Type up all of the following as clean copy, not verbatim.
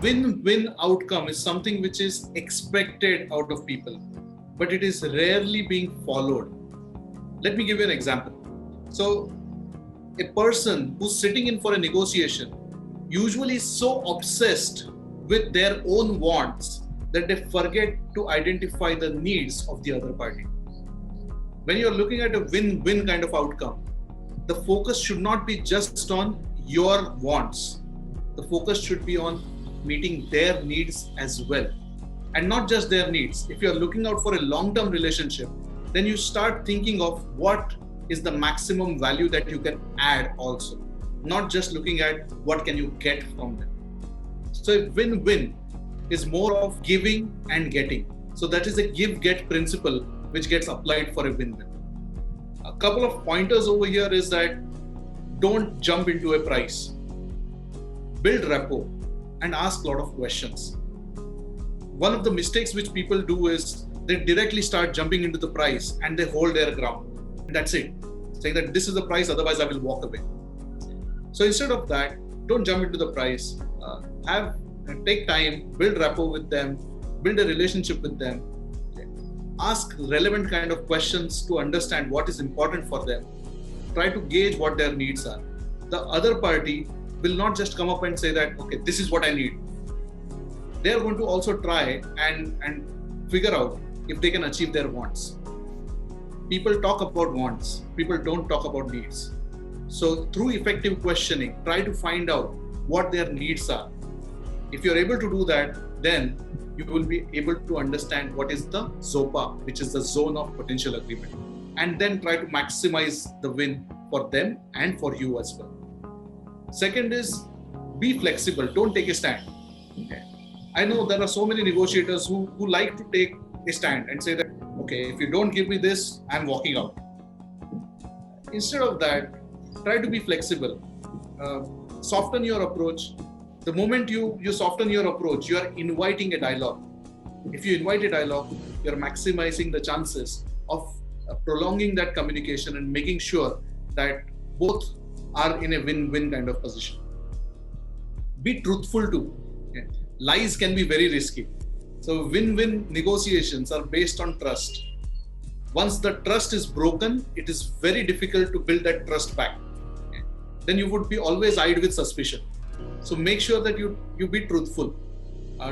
Win-win outcome is something which is expected out of people, but it is rarely being followed. Let me give you an example. So, a person who's sitting in for a negotiation usually is so obsessed with their own wants that they forget to identify the needs of the other party. When you're looking at a win-win kind of outcome, the focus should not be just on your wants. The focus should be on meeting their needs as well. And not just their needs. If you're looking out for a long-term relationship, then you start thinking of what is the maximum value that you can add also. Not just looking at what can you get from them. So a win-win is more of giving and getting. So that is a give-get principle which gets applied for a win-win. A couple of pointers over here is that don't jump into a price. Build rapport and ask a lot of questions. One of the mistakes which people do is they directly start jumping into the price and they hold their ground. And that's it. Saying that this is the price, otherwise I will walk away. So instead of that, don't jump into the price. Take time, build rapport with them, build a relationship with them. Ask relevant kind of questions to understand what is important for them. Try to gauge what their needs are. The other party will not just come up and say that, okay, this is what I need. They are going to also try and figure out if they can achieve their wants. People talk about wants. People don't talk about needs. So through effective questioning, try to find out what their needs are. If you're able to do that, then you will be able to understand what is the ZOPA, which is the zone of potential agreement, and then try to maximize the win for them and for you as well. Second is be flexible. Don't take a stand. Okay. I know there are so many negotiators who like to take a stand and say that, okay, if you don't give me this, I'm walking out. Instead of that, try to be flexible. Soften your approach. The moment you soften your approach, you are inviting a dialogue. If you invite a dialogue, you're maximizing the chances of prolonging that communication and making sure that both are in a win-win kind of position. Be truthful too. Okay. Lies can be very risky. So win-win negotiations are based on trust. Once the trust is broken, it is very difficult to build that trust back. Okay. Then you would be always eyed with suspicion. So make sure that you be truthful.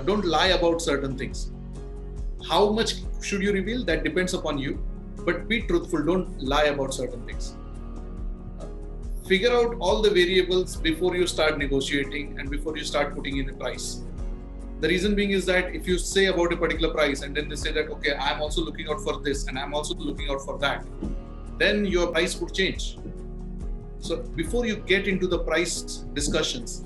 Don't lie about certain things. How much should you reveal? That depends upon you. But be truthful. Don't lie about certain things. Figure out all the variables before you start negotiating and before you start putting in a price. The reason being is that if you say about a particular price and then they say that, okay, I'm also looking out for this and I'm also looking out for that, then your price would change. So before you get into the price discussions,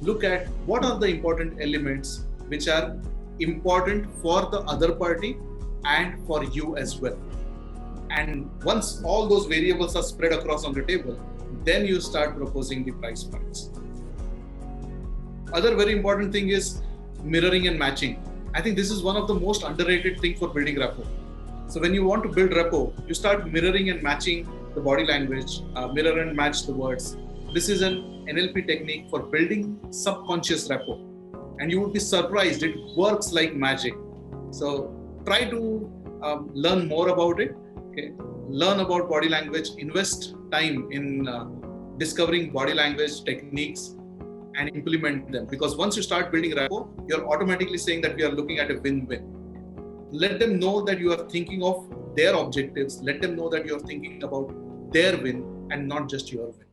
look at what are the important elements which are important for the other party and for you as well. And once all those variables are spread across on the table, then you start proposing the price points. Other very important thing is mirroring and matching. I think this is one of the most underrated thing for building rapport. So when you want to build rapport, you start mirroring and matching the body language, mirror and match the words. This is an NLP technique for building subconscious rapport. And you would be surprised, it works like magic. So try to learn more about it. Okay? Learn about body language, invest time in discovering body language techniques and implement them. Because once you start building rapport, you're automatically saying that we are looking at a win-win. Let them know that you are thinking of their objectives. Let them know that you're thinking about their win and not just your win.